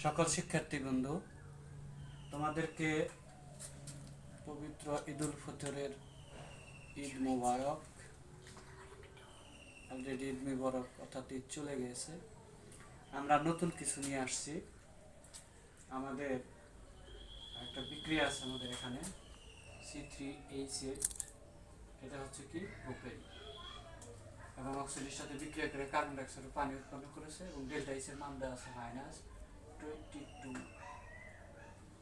সকল শিক্ষার্থী বন্ধু, তোমাদেরকে পবিত্র ঈদুল ফিতরের ঈদ মোবারক। অলরেডি ঈদ মোবারক অর্থাৎ ঈদ চলে গেছে। আমরা নতুন কিছু নিয়ে আসছি। আমাদের একটা বিক্রিয়া আছে আমাদের এখানে, C3H8। এটা হচ্ছে কি প্রোপেন এবং অক্সিজেনের সাথে বিক্রিয়া করে কার্বন ডাইঅক্সাইড পানি উৎপন্ন করেছে এবং ডেল্টা এইচ এর মান দেওয়া আছে -22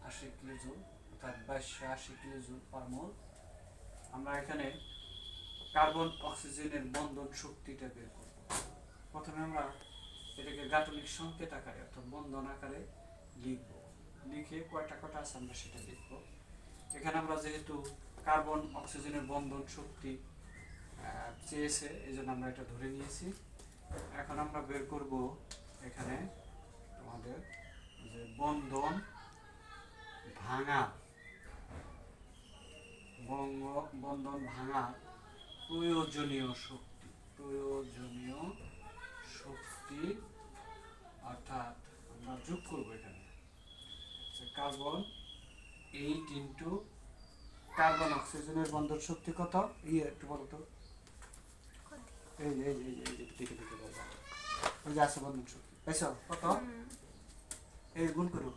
80 কিলোজুল, অর্থাৎ 2280 কিলোজুল পার মোল। আমরা এখানে কার্বন অক্সিজেনের বন্ধন শক্তিটা বের করব। প্রথমে আমরা এটাকে গাঠনিক সংকেত আকারে অর্থাৎ বন্ধন আকারে লিখব। লিখে কয়টা আছে আমরা সেটা লিখব। এখানে আমরা যেহেতু কার্বন অক্সিজেনের বন্ধন শক্তি চেয়েছে, এই জন্য আমরা এটা ধরে নিয়েছি। এখন আমরা বের করব এখানে আমাদের যে বন্ধন ভাঙা বন্ধন ভাঙা প্রয়োজনীয় শক্তি অর্থাৎ আমরা যোগ করব এখানে কার্বন 8 ইন্টু কার্বন অক্সিজেনের বন্ধন শক্তি কত, একটু বলো তো। এই যে দেখে বলবা, ওই যে আছে বন্ধন শক্তি, পাইছো কত? এই গুণ করো,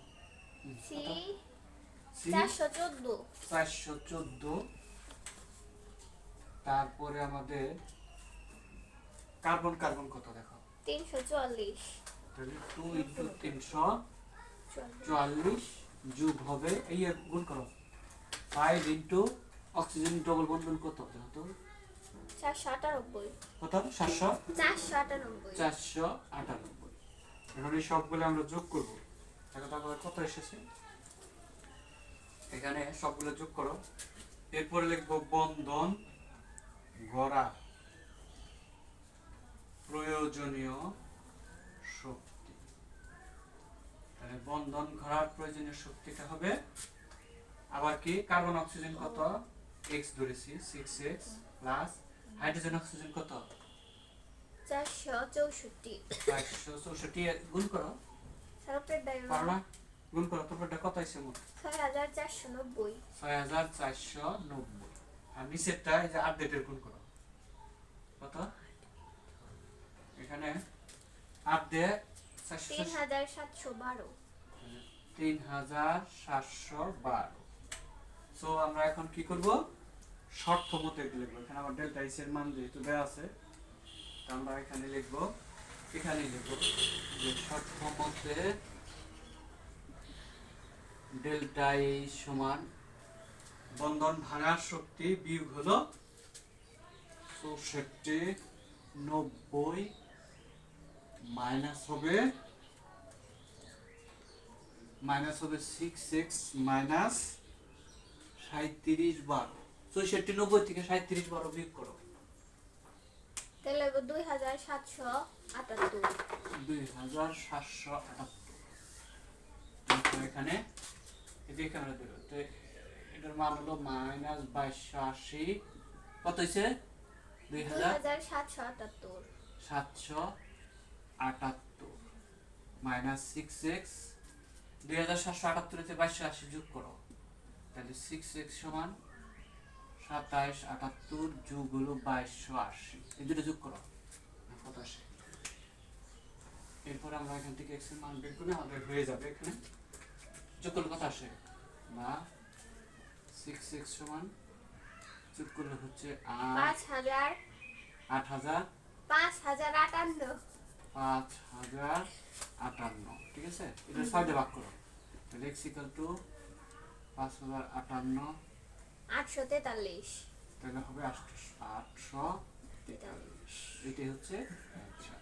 414। তারপরে আমাদের কার্বন কত দেখো, 344। তাহলে 2 ইন্টু 344 যোগ হবে, এই গুণ করো 5 ইন্টু অক্সিজেন ডবল বন্ধন কত দেখো তো, 498। কত? 498। এখন এই সবগুলো আমরা যোগ করব। তারপরে কত এসেছে এখানে, সবগুলো যোগ করো। এরপরে লিখবো বন্ধন গড়া প্রয়োজনীয় শক্তি। তাহলে বন্ধন গড়ার প্রয়োজনীয় শক্তিটা হবে আবার কি, কার্বন অক্সিজেন কত x ধরেছি 6x প্লাস হাইড্রোজেন অক্সিজেন কত 464। গুণ করো, পারলা গুণ করো, তারপরটা কত আছে মোট 6490। 6490। আর নিচেরটা এই যে আপডেটের গুণ করো কত, এখানে আপডেট 3712। 3712। সো আমরা এখন কি করব, শর্ত মতে লিখব। এখানে আমার ডেল্টা এইচ এর মান যেহেতু দেওয়া আছে, তো আমরা এখানে লিখব যে শর্ত মতে ডেল্টা এইচ সমান বন্ধন ভাঙার শক্তি বিয়োগ হলো 64 90 মাইনাস হবে 6x মাইনাস 37 12। 64 90 থেকে 37 12 বিয়োগ করো, তাহলে 2778। 2778। এখানে এদিকে আমরা দেব, তো এটার মান হলো -2280। কত হইছে 2778। মাইনাস 6x 2778 তে 2280 যোগ করো, তাহলে 6x সমান 2778 যোগ হলো 2280, এই দুটো যোগ করো কত আসে। এরপর আমরা এখান থেকে x এর মান বের করে আমাদের হয়ে যাবে, এখানে যোগ করলে কত আসে না 6x সমান যোগ করলে হচ্ছে 5058। ঠিক আছে, এটা 6 দিয়ে ভাগ করো, তাহলে x = 5058 843। তাহলে হবে 843। এটাই হচ্ছে আচ্ছা।